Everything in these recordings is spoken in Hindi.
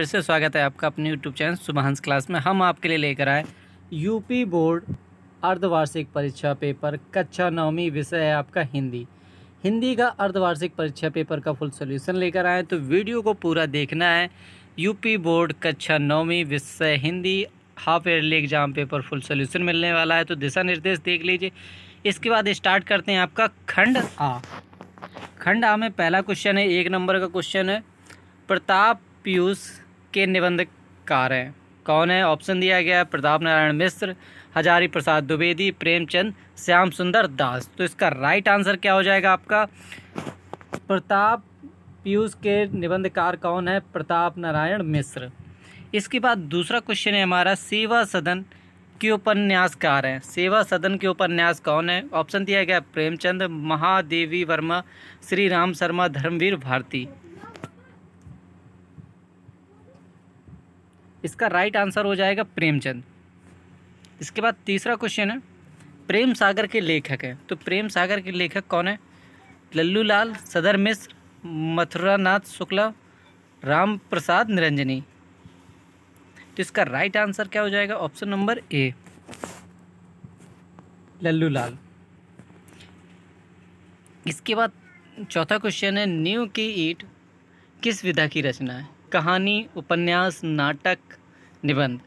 फिर से स्वागत है आपका अपने यूट्यूब चैनल सुबहांस क्लास में। हम आपके लिए लेकर आए यूपी बोर्ड अर्धवार्षिक परीक्षा पेपर कक्षा 9वीं विषय है आपका हिंदी का अर्धवार्षिक परीक्षा पेपर का फुल सोल्यूशन लेकर आए। तो वीडियो को पूरा देखना है। यूपी बोर्ड कक्षा 9वीं विषय Hindi half yearly exam paper full solution मिलने वाला है, तो दिशा निर्देश देख लीजिए। इसके बाद स्टार्ट करते हैं आपका खंड आ में पहला क्वेश्चन है, 1 नंबर का क्वेश्चन है। प्रताप पीयूष के निबंधकार हैं, कौन है? ऑप्शन दिया गया है प्रताप नारायण मिश्र, हजारी प्रसाद द्विवेदी, प्रेमचंद, श्याम सुंदर दास। तो इसका राइट आंसर क्या हो जाएगा आपका? प्रताप पीयूष के निबंधकार कौन है? प्रताप नारायण मिश्र। इसके बाद दूसरा क्वेश्चन है हमारा, सेवा सदन के उपन्यासकार हैं। सेवा सदन के उपन्यास कौन है? ऑप्शन दिया गया प्रेमचंद, महादेवी वर्मा, श्री राम शर्मा, धर्मवीर भारती। इसका राइट आंसर हो जाएगा प्रेमचंद। इसके बाद तीसरा क्वेश्चन है, प्रेम सागर के लेखक हैं। तो प्रेम सागर के लेखक कौन है? लल्लू लाल, सदर मिश्र, मथुरानाथ शुक्ला, राम प्रसाद निरंजनी। तो इसका राइट आंसर क्या हो जाएगा? ऑप्शन नंबर ए, लल्लू लाल। इसके बाद चौथा क्वेश्चन है, नींव की ईंट किस विधा की रचना है? कहानी, उपन्यास, नाटक, निबंध।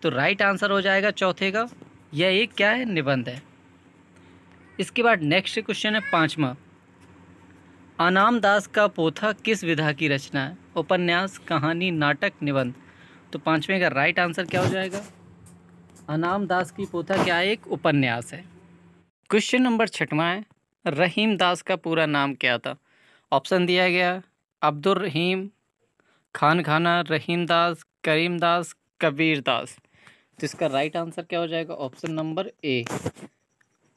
तो राइट आंसर हो जाएगा चौथे का, यह एक क्या है? निबंध है। इसके बाद नेक्स्ट क्वेश्चन है 5वां, अनाम दास का पोथा किस विधा की रचना है? उपन्यास, कहानी, नाटक, निबंध। तो 5वें का राइट आंसर क्या हो जाएगा? अनाम दास की पोथा क्या है? एक उपन्यास है। क्वेश्चन नंबर 6वां है, रहीम दास का पूरा नाम क्या था? ऑप्शन दिया गया अब्दुल रहीम, खान खाना, रहीम दास, करीम दास, कबीर दास। तो इसका राइट आंसर क्या हो जाएगा? ऑप्शन नंबर ए,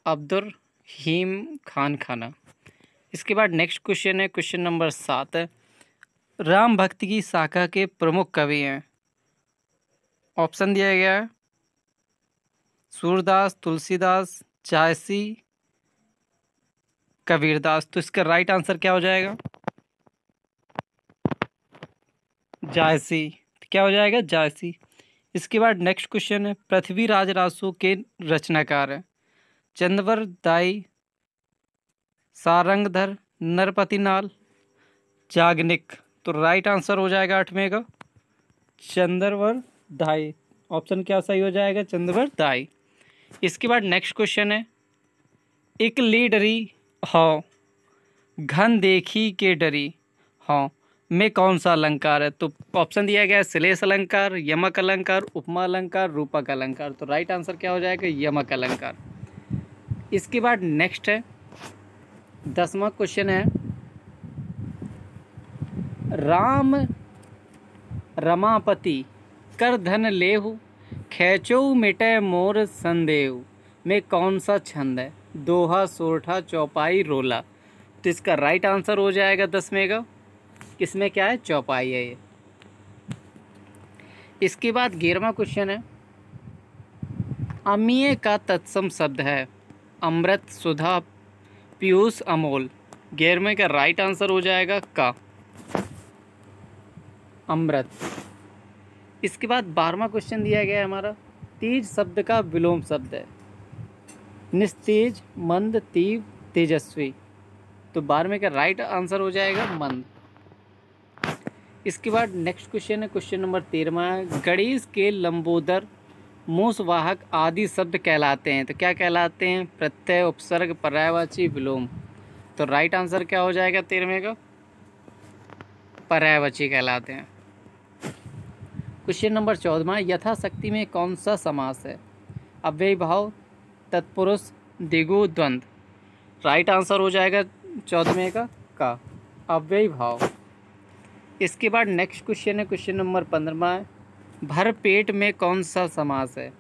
अब्दुल रहीम खान खाना। इसके बाद नेक्स्ट क्वेश्चन है, क्वेश्चन नंबर 7 है, राम भक्ति की शाखा के प्रमुख कवि हैं। ऑप्शन दिया गया है सूरदास, तुलसीदास, जायसी, कबीरदास। तो इसका राइट आंसर क्या हो जाएगा? जायसी। क्या हो जाएगा? जायसी। इसके बाद नेक्स्ट क्वेश्चन है, पृथ्वीराज रासो के रचनाकार हैं। चंद्रवर दाई, सारंगधर, नरपतिनाल, जागनिक। तो राइट आंसर हो जाएगा 8वें का चंद्रवर दाई। ऑप्शन क्या सही हो जाएगा? चंद्रवर दाई। इसके बाद नेक्स्ट क्वेश्चन है, एक ली डरी हौ घन देखी के डरी हौ में कौन सा अलंकार है? तो ऑप्शन दिया गया है श्लेष अलंकार, यमक अलंकार, उपमा अलंकार, रूपक अलंकार। तो राइट आंसर क्या हो जाएगा? यमक अलंकार। इसके बाद नेक्स्ट है 10वां क्वेश्चन है, राम रमापति कर धन लेहु खैचो मिटे मोर संदेव में कौन सा छंद है? दोहा, सोरठा, चौपाई, रोला। तो इसका राइट आंसर हो जाएगा 10वें का, किसमें क्या है? चौपाई है ये। इसके बाद 11वां क्वेश्चन है, अमीय का तत्सम शब्द है अमृत, सुधा, पीयूष, अमोल। 11वें का राइट आंसर हो जाएगा का, अमृत। इसके बाद 12वां क्वेश्चन दिया गया है हमारा, तेज शब्द का विलोम शब्द है निस्तेज, मंद, तीव्र, तेजस्वी। तो 12वें का राइट आंसर हो जाएगा मंद। इसके बाद नेक्स्ट क्वेश्चन है, क्वेश्चन नंबर 13वां, गणेश के लंबोदर मूसवाहक आदि शब्द कहलाते हैं। तो क्या कहलाते हैं? प्रत्यय, उपसर्ग, पर्यायवाची, विलोम। तो राइट आंसर क्या हो जाएगा 13वें का? पर्यायवाची कहलाते हैं। क्वेश्चन नंबर 14वां, यथाशक्ति में कौन सा समास है? अव्ययी भाव, तत्पुरुष, द्विगु, द्वंद्व। राइट आंसर हो जाएगा 14वें का अव्ययी भाव। इसके बाद नेक्स्ट क्वेश्चन है, क्वेश्चन नंबर 15वां, भर पेट में कौन सा समास है?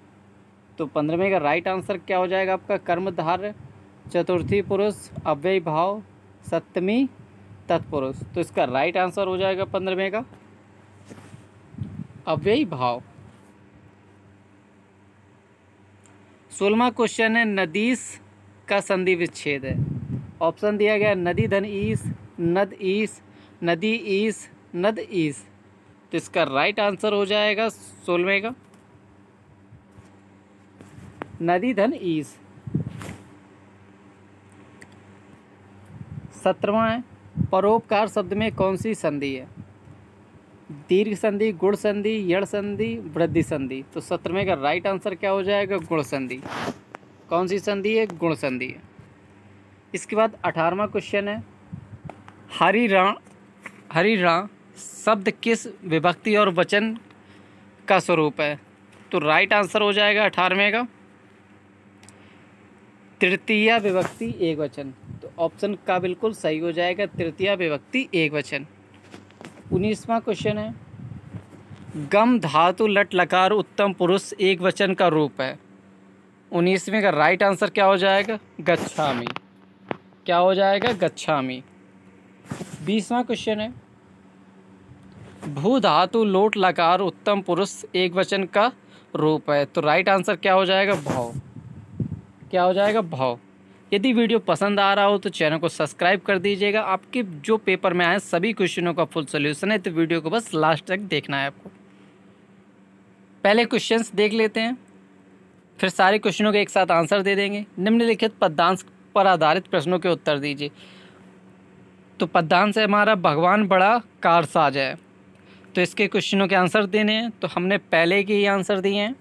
तो 15वें का राइट आंसर क्या हो जाएगा आपका? कर्मधारय, चतुर्थी पुरुष, अव्ययी भाव, सप्तमी तत्पुरुष। तो इसका राइट आंसर हो जाएगा 15वें का अव्ययी भाव। 16वां क्वेश्चन है, नदीस का संधि विच्छेद है। ऑप्शन दिया गया नदी धन ईस, नद ईस, नदी ईस, नद ईस। तो इसका राइट आंसर हो जाएगा 16वें का नदी धन ईस। 17वां है परोपकार शब्द में कौन सी संधि है? दीर्घ संधि, गुण संधि, यण संधि, वृद्धि संधि। तो 17वें का राइट आंसर क्या हो जाएगा? गुण संधि। कौन सी संधि है? गुण संधि है। इसके बाद 18वां क्वेश्चन है हरिराण शब्द किस विभक्ति और वचन का स्वरूप है? तो राइट आंसर हो जाएगा 18वें का तृतीया विभक्ति एक वचन। तो ऑप्शन का बिल्कुल सही हो जाएगा तृतीया विभक्ति एक वचन। 19वां क्वेश्चन है गम धातु लट लकार उत्तम पुरुष एक वचन का रूप है। 19वें का राइट आंसर क्या हो जाएगा? गच्छामि। क्या हो जाएगा? गच्छामि। 20वां क्वेश्चन है भू धातु लोट लकार उत्तम पुरुष एक वचन का रूप है। तो राइट आंसर क्या हो जाएगा? भव। क्या हो जाएगा? भव। यदि वीडियो पसंद आ रहा हो तो चैनल को सब्सक्राइब कर दीजिएगा। आपके जो पेपर में आए सभी क्वेश्चनों का फुल सॉल्यूशन है, तो वीडियो को बस लास्ट तक देखना है आपको। पहले क्वेश्चंस देख लेते हैं, फिर सारे क्वेश्चनों के एक साथ आंसर दे देंगे। निम्नलिखित पद्यांश पर आधारित प्रश्नों के उत्तर दीजिए। तो पद्यांश है हमारा भगवान बड़ा कारसाज है। तो इसके क्वेश्चनों के आंसर देने हैं। तो हमने पहले के ही आंसर दिए हैं।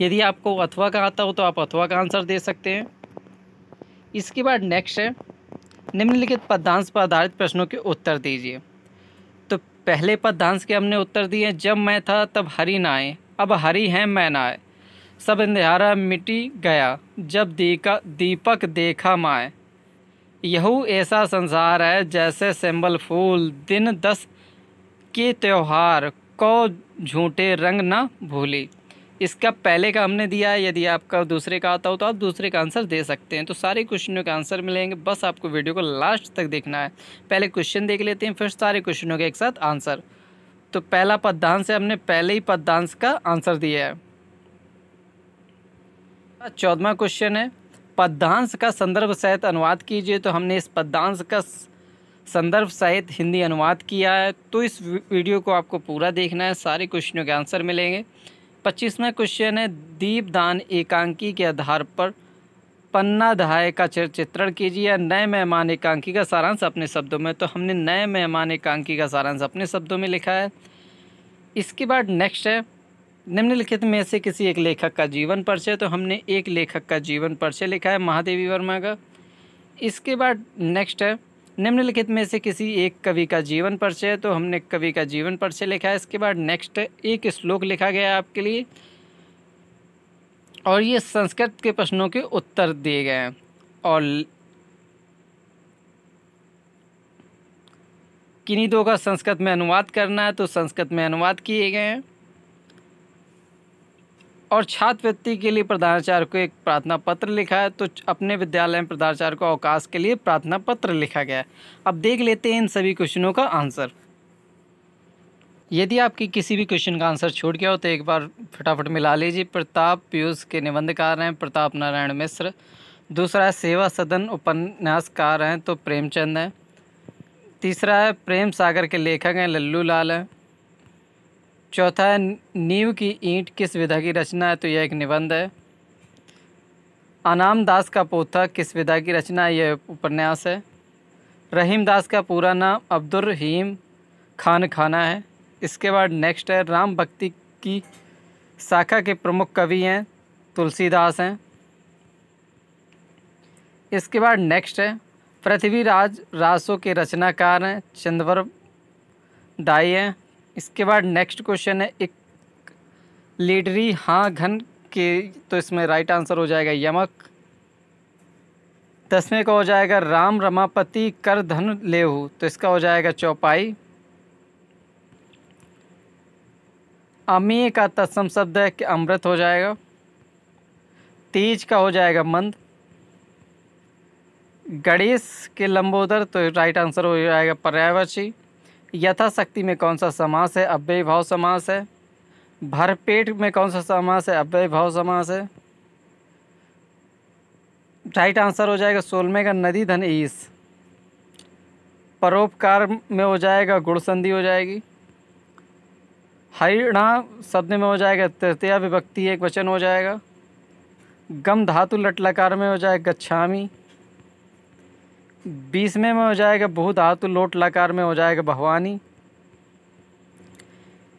यदि आपको अथवा का आता हो तो आप अथवा का आंसर दे सकते हैं। इसके बाद नेक्स्ट है निम्नलिखित पद्यांश पर आधारित प्रश्नों के उत्तर दीजिए। तो पहले पद्यांश के हमने उत्तर दिए जब मैं था तब हरि ना आए, अब हरि हैं मैं ना आए, सब अंधियारा मिटी गया जब दीपक देखा माए, यहू ऐसा संसार है जैसे सिंबल फूल, दिन 10 के त्योहार को झूठे रंग ना भूली। इसका पहले का हमने दिया है। यदि आपका दूसरे का आता हो तो आप दूसरे का आंसर दे सकते हैं। तो सारे क्वेश्चनों के आंसर मिलेंगे, बस आपको वीडियो को लास्ट तक देखना है। पहले क्वेश्चन देख लेते हैं, फिर सारे क्वेश्चनों के एक साथ आंसर। तो पहला पद्यांश है, हमने पहले ही पद्यांश का आंसर दिया है। 14वां क्वेश्चन है पद्यांश का संदर्भ सहित अनुवाद कीजिए। तो हमने इस पद्यांश का संदर्भ सहित हिंदी अनुवाद किया है। तो इस वीडियो को आपको पूरा देखना है, सारे क्वेश्चनों के आंसर मिलेंगे। 25वां क्वेश्चन है दीपदान एकांकी के आधार पर पन्नाध्याय का चित्रण कीजिए। नए मेहमान एकांकी का सारांश अपने शब्दों में। तो हमने नए मेहमान एकांकी का सारांश अपने शब्दों में लिखा है। इसके बाद नेक्स्ट है निम्नलिखित में से किसी एक लेखक का जीवन परिचय। तो हमने एक लेखक का जीवन परिचय लिखा है महादेवी वर्मा का। इसके बाद नेक्स्ट है निम्नलिखित में से किसी एक कवि का जीवन परिचय। तो हमने कवि का जीवन परिचय लिखा है। इसके बाद नेक्स्ट है एक श्लोक लिखा गया है आपके लिए, और ये संस्कृत के प्रश्नों के उत्तर दिए गए हैं। और किन्हीं दो का संस्कृत में अनुवाद करना है, तो संस्कृत में अनुवाद किए गए हैं। और छात्रवृत्ति के लिए प्रधानाचार्य को एक प्रार्थना पत्र लिखा है। तो अपने विद्यालय में प्रधानाचार्य को अवकाश के लिए प्रार्थना पत्र लिखा गया है। अब देख लेते हैं इन सभी क्वेश्चनों का आंसर। यदि आपकी किसी भी क्वेश्चन का आंसर छूट गया हो तो एक बार फटाफट मिला लीजिए। प्रताप पीयूष के निबंधकार हैं प्रताप नारायण मिश्र। दूसरा है सेवा सदन उपन्यासकार हैं तो प्रेमचंद हैं। तीसरा है प्रेम सागर के लेखक हैं लल्लू लाल हैं। चौथा है नींव की ईंट किस विधा की रचना है? तो यह एक निबंध है। अनाम दास का पोथा किस विधा की रचना है? यह उपन्यास है। रहीम दास का पूरा नाम अब्दुल रहीम खान खाना है। इसके बाद नेक्स्ट है राम भक्ति की शाखा के प्रमुख कवि हैं तुलसीदास हैं। इसके बाद नेक्स्ट है पृथ्वीराज रासों के रचनाकार हैं चंद्रवर दाई हैं। इसके बाद नेक्स्ट क्वेश्चन है एक लीडरी हाँ घन के, तो इसमें राइट आंसर हो जाएगा यमक। 10वें का हो जाएगा राम रमापति कर धन लेहु, तो इसका हो जाएगा चौपाई। अमीय का तत्सम शब्द है कि अमृत हो जाएगा। तीज का हो जाएगा मंद। गणेश के लंबोदर, तो राइट आंसर हो जाएगा पर्यायवाची। यथाशक्ति में कौन सा समास है? अव्ययी भाव समास है। भरपेट में कौन सा समास है? अव्ययी भाव समास है। राइट आंसर हो जाएगा 16वें का नदी धन ईस। परोपकार में हो जाएगा गुण संधि हो जाएगी। हरिणा शब्द में हो जाएगा तृतीया विभक्ति एक वचन हो जाएगा। गम धातु लट लकार में हो जाएगा गच्छामि। 20वें में हो जाएगा बहु धातु लोट लकार में हो जाएगा भवानी।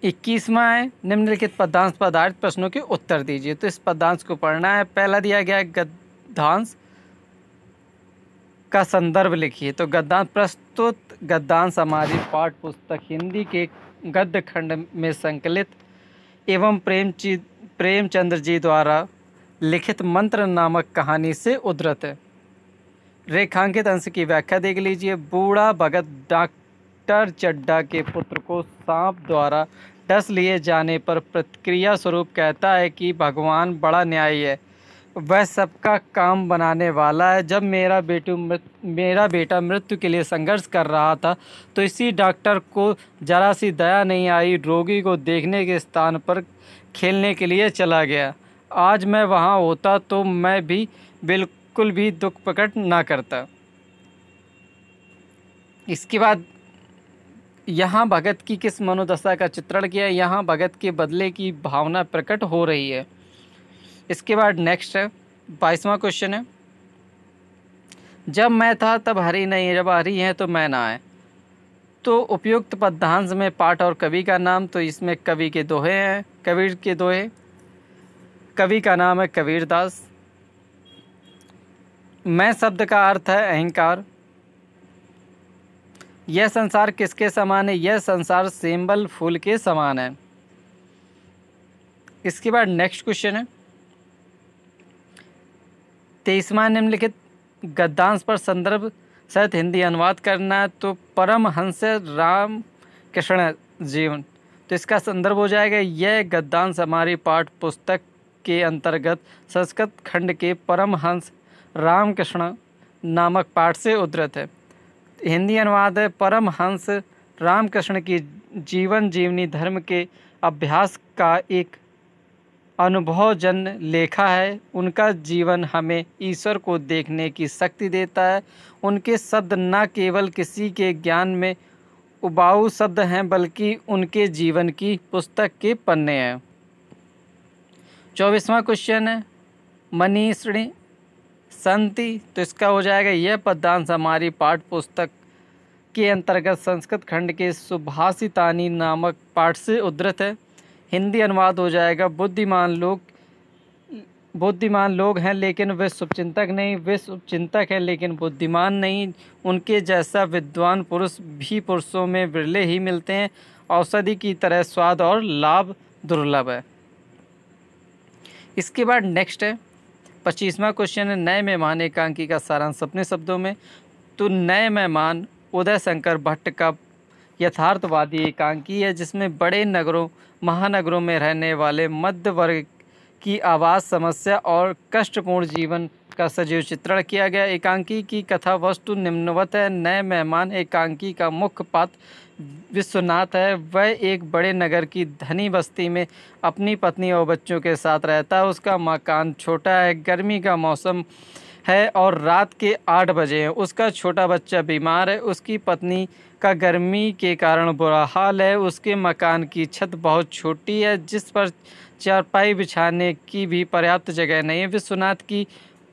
21वां है निम्नलिखित पदांश पर आधारित प्रश्नों के उत्तर दीजिए। तो इस पदांश को पढ़ना है। पहला दिया गया है गद्यांश का संदर्भ लिखिए। तो गद्यांश प्रस्तुत गद्यांश हमारी पाठ्य पुस्तक हिंदी के गद्य खंड में संकलित एवं प्रेमचंद्र जी द्वारा लिखित मंत्र नामक कहानी से उद्धृत है। रेखांकित अंश की व्याख्या देख लीजिए। बूढ़ा भगत डॉक्टर चड्ढा के पुत्र को सांप द्वारा डस लिए जाने पर प्रतिक्रिया स्वरूप कहता है कि भगवान बड़ा न्यायी है, वह सबका काम बनाने वाला है। जब मेरा बेटा मृत्यु के लिए संघर्ष कर रहा था तो इसी डॉक्टर को जरा सी दया नहीं आई। रोगी को देखने के स्थान पर खेलने के लिए चला गया। आज मैं वहाँ होता तो मैं भी बिल्कुल भी दुख प्रकट ना करता। इसके बाद यहाँ भगत की किस मनोदशा का चित्रण किया है। यहाँ भगत के बदले की भावना प्रकट हो रही है। इसके बाद नेक्स्ट है 22वां क्वेश्चन है। जब मैं था तब हरि नहीं, जब हरि है तो मैं ना है। तो उपयुक्त पद्यांश में पाठ और कवि का नाम। तो इसमें कवि के दोहे हैं, कबीर के दोहे। कवि का नाम है कबीरदास। मैं शब्द का अर्थ है अहंकार। यह संसार किसके समान है। यह संसार सेम्बल फूल के समान है। इसके बाद नेक्स्ट क्वेश्चन है 23वां निम्नलिखित गद्यांश पर संदर्भ सहित हिंदी अनुवाद करना है। तो परमहंस राम कृष्ण जीवन। तो इसका संदर्भ हो जाएगा। यह गद्यांश हमारी पाठ्य पुस्तक के अंतर्गत संस्कृत खंड के परमहंस रामकृष्ण नामक पाठ से उद्धृत है। हिंदी अनुवाद है। परमहंस रामकृष्ण की जीवन जीवनी धर्म के अभ्यास का एक अनुभवजन्य लेखा है। उनका जीवन हमें ईश्वर को देखने की शक्ति देता है। उनके शब्द न केवल किसी के ज्ञान में उबाऊ शब्द हैं बल्कि उनके जीवन की पुस्तक के पन्ने हैं। 24वां क्वेश्चन है मनीषिणी संति। तो इसका हो जाएगा। यह पद्यांश हमारी पाठ्य पुस्तक के अंतर्गत संस्कृत खंड के सुभाषितानी नामक पाठ से उद्धृत है। हिंदी अनुवाद हो जाएगा। बुद्धिमान लोग हैं लेकिन वे शुभचिंतक नहीं, वे शुभचिंतक हैं लेकिन बुद्धिमान नहीं। उनके जैसा विद्वान पुरुष भी पुरुषों में विरले ही मिलते हैं। औषधि की तरह स्वाद और लाभ दुर्लभ है। इसके बाद नेक्स्ट है 25वां क्वेश्चन है नए मेहमान एकांकी का सारांश अपने शब्दों में। तो नए मेहमान उदय शंकर भट्ट का यथार्थवादी एकांकी है जिसमें बड़े नगरों महानगरों में रहने वाले मध्य वर्ग की आवास समस्या और कष्टपूर्ण जीवन का सजीव चित्रण किया गया। एकांकी की कथा वस्तु निम्नवत है। नए मेहमान एकांकी का मुख्य पात्र विश्वनाथ है। वह एक बड़े नगर की धनी बस्ती में अपनी पत्नी और बच्चों के साथ रहता है। उसका मकान छोटा है, गर्मी का मौसम है और रात के 8 बजे हैं। उसका छोटा बच्चा बीमार है। उसकी पत्नी का गर्मी के कारण बुरा हाल है। उसके मकान की छत बहुत छोटी है जिस पर चारपाई बिछाने की भी पर्याप्त जगह नहीं है। विश्वनाथ की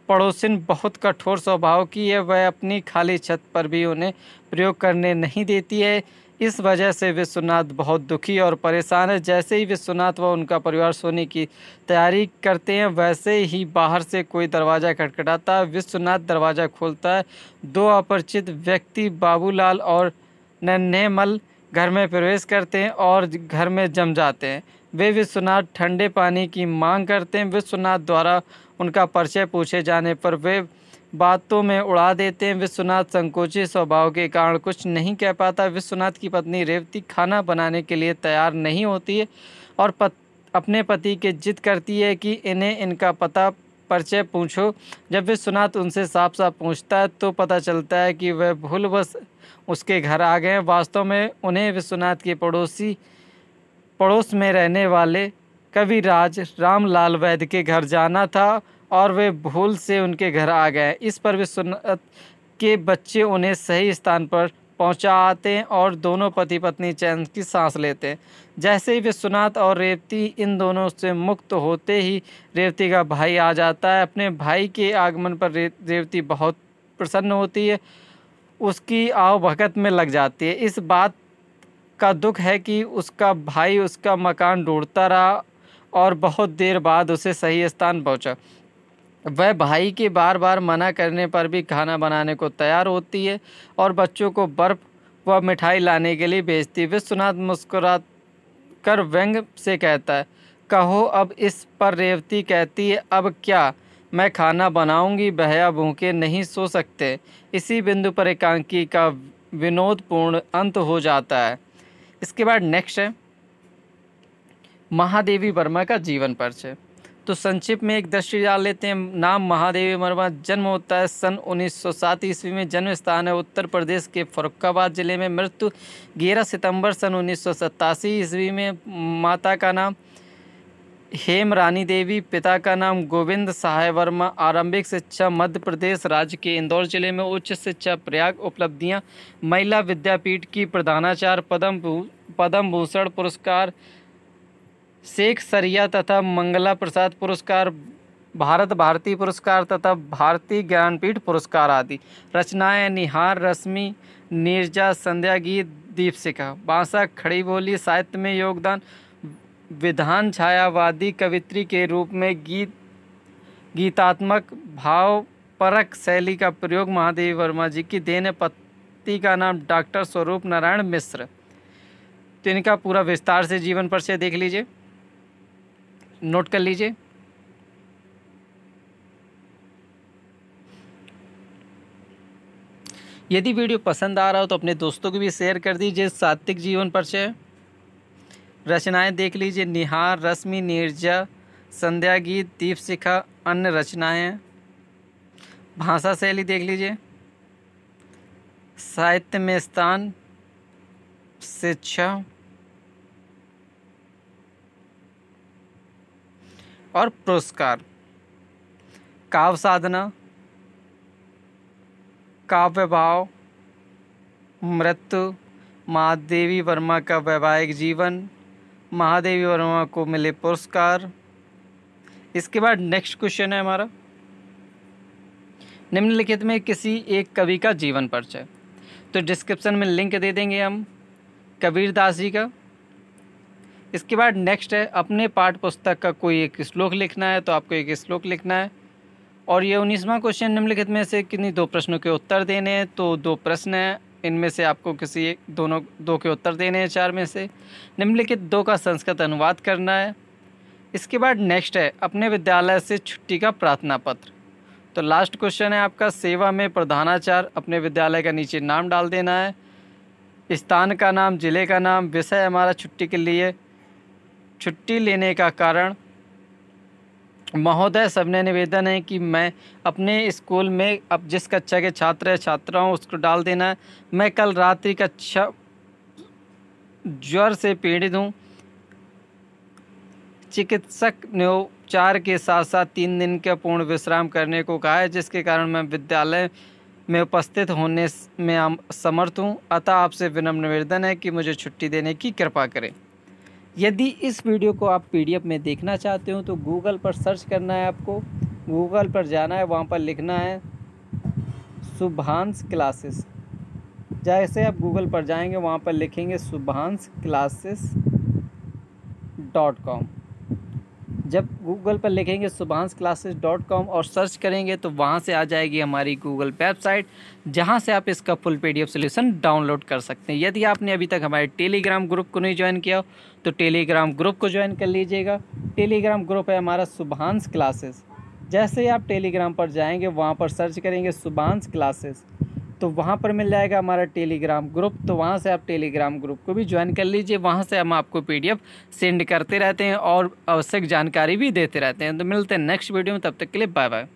पड़ोसिन बहुत कठोर स्वभाव की है। वह अपनी खाली छत पर भी उन्हें प्रयोग करने नहीं देती है। इस वजह से विश्वनाथ बहुत दुखी और परेशान है। जैसे ही विश्वनाथ व उनका परिवार सोने की तैयारी करते हैं वैसे ही बाहर से कोई दरवाज़ा खटखटाता है। विश्वनाथ दरवाज़ा खोलता है। 2 अपरिचित व्यक्ति बाबूलाल और नन्हेमल घर में प्रवेश करते हैं और घर में जम जाते हैं। वे विश्वनाथ ठंडे पानी की मांग करते हैं। विश्वनाथ द्वारा उनका परिचय पूछे जाने पर वे बातों में उड़ा देते हैं। विश्वनाथ संकोची स्वभाव के कारण कुछ नहीं कह पाता। विश्वनाथ की पत्नी रेवती खाना बनाने के लिए तैयार नहीं होती है और अपने पति की जिद करती है कि इन्हें इनका पता परिचय पूछो। जब विश्वनाथ उनसे साफ साफ पूछता है तो पता चलता है कि वह भूलवश उसके घर आ गए। वास्तव में उन्हें विश्वनाथ के पड़ोस में रहने वाले कविराज रामलाल वैद्य के घर जाना था और वे भूल से उनके घर आ गए। इस पर विश्वनाथ के बच्चे उन्हें सही स्थान पर पहुंचाते हैं और दोनों पति पत्नी चैन की सांस लेते हैं। जैसे ही विश्वनाथ और रेवती इन दोनों से मुक्त होते ही रेवती का भाई आ जाता है। अपने भाई के आगमन पर रेवती बहुत प्रसन्न होती है, उसकी आवभगत में लग जाती है। इस बात का दुख है कि उसका भाई उसका मकान ढूंढता रहा और बहुत देर बाद उसे सही स्थान पहुंचा। वह भाई के बार बार मना करने पर भी खाना बनाने को तैयार होती है और बच्चों को बर्फ़ व मिठाई लाने के लिए भेजती है। विश्वनाथ मुस्कुरा कर व्यंग से कहता है, कहो अब। इस पर रेवती कहती है, अब क्या मैं खाना बनाऊंगी, भैया भूखे नहीं सो सकते। इसी बिंदु पर एकांकी का विनोदपूर्ण अंत हो जाता है। इसके बाद नेक्स्ट है महादेवी वर्मा का जीवन परिचय। तो संक्षिप्त में एक दृष्टि डाल लेते हैं। नाम महादेवी वर्मा, जन्म होता है सन 1907 ईस्वी में, जन्म स्थान है उत्तर प्रदेश के फर्रुखाबाद जिले में, मृत्यु 11 सितंबर सन 1987 ईस्वी में। माता का नाम हेम रानी देवी, पिता का नाम गोविंद सहाय वर्मा। आरंभिक शिक्षा मध्य प्रदेश राज्य के इंदौर जिले में, उच्च शिक्षा प्रयाग। उपलब्धियां महिला विद्यापीठ की प्रधानाचार्य, पद्म भूषण पुरस्कार, शेख सरिया तथा मंगला प्रसाद पुरस्कार, भारत भारती पुरस्कार तथा भारतीय ज्ञानपीठ पुरस्कार आदि। रचनाएं निहार, रश्मि, नीरजा, संध्या गीत, दीपशिखा। भाषा खड़ी बोली। साहित्य में योगदान विधान छायावादी कवित्री के रूप में गीतात्मक भावपरक शैली का प्रयोग महादेवी वर्मा जी की देन है। पति का नाम डॉक्टर स्वरूप नारायण मिश्र। तो इनका पूरा विस्तार से जीवन परिचय देख लीजिए, नोट कर लीजिए। यदि वीडियो पसंद आ रहा हो तो अपने दोस्तों को भी शेयर कर दीजिए। सात्विक जीवन परिचय। रचनाएं देख लीजिए, निहार, रश्मि, नीरजा, संध्या गीत, दीपशिखा, अन्य रचनाएं हैं। भाषा शैली देख लीजिए, साहित्य में स्थान, शिक्षा और पुरस्कार। काव्य साधना, काव्य भाव, मृत्यु, महादेवी वर्मा का वैवाहिक जीवन, महादेवी वर्मा को मिले पुरस्कार। इसके बाद नेक्स्ट क्वेश्चन है हमारा, निम्नलिखित में किसी एक कवि का जीवन परिचय। तो डिस्क्रिप्शन में लिंक दे देंगे हम कबीरदास जी का। इसके बाद नेक्स्ट है, अपने पाठ्य पुस्तक का कोई एक श्लोक लिखना है, तो आपको एक श्लोक लिखना है। और ये 19वां क्वेश्चन, निम्नलिखित में से किन्हीं दो प्रश्नों के उत्तर देने हैं। तो दो प्रश्न हैं, इनमें से आपको किसी एक दो के उत्तर देने हैं 4 में से। निम्नलिखित 2 का संस्कृत अनुवाद करना है। इसके बाद नेक्स्ट है, अपने विद्यालय से छुट्टी का प्रार्थना पत्र। तो लास्ट क्वेश्चन है आपका, सेवा में प्रधानाचार्य, अपने विद्यालय का नीचे नाम डाल देना है, स्थान का नाम, जिले का नाम, विषय हमारा छुट्टी के लिए, छुट्टी लेने का कारण। महोदय, सबने निवेदन है कि मैं अपने स्कूल में अब जिस कक्षा के छात्र या छात्रा हूँ उसको डाल देना है। मैं कल रात्रि कक्षा ज्वर से पीड़ित हूँ। चिकित्सक ने उपचार के साथ साथ 3 दिन का पूर्ण विश्राम करने को कहा है, जिसके कारण मैं विद्यालय में उपस्थित होने में असमर्थ हूँ। अतः आपसे विनम्र निवेदन है कि मुझे छुट्टी देने की कृपा करें। यदि इस वीडियो को आप PDF में देखना चाहते हो तो गूगल पर सर्च करना है, आपको गूगल पर जाना है, वहाँ पर लिखना है शुभांश क्लासेस। जैसे आप गूगल पर जाएंगे वहाँ पर लिखेंगे subhansclasses.com। जब गूगल पर लिखेंगे subhansclasses.com और सर्च करेंगे तो वहाँ से आ जाएगी हमारी गूगल वेबसाइट, जहाँ से आप इसका फुल PDF सॉल्यूशन डाउनलोड कर सकते हैं। यदि आपने अभी तक हमारे टेलीग्राम ग्रुप को नहीं ज्वाइन किया तो टेलीग्राम ग्रुप को ज्वाइन कर लीजिएगा। टेलीग्राम ग्रुप है हमारा शुभांश क्लासेस। जैसे ही आप टेलीग्राम पर जाएंगे वहाँ पर सर्च करेंगे शुभांश क्लासेस तो वहाँ पर मिल जाएगा हमारा टेलीग्राम ग्रुप। तो वहाँ से आप टेलीग्राम ग्रुप को भी ज्वाइन कर लीजिए। वहाँ से हम आपको PDF सेंड करते रहते हैं और आवश्यक जानकारी भी देते रहते हैं। तो मिलते हैं नेक्स्ट वीडियो में, तब तक के लिए बाय बाय।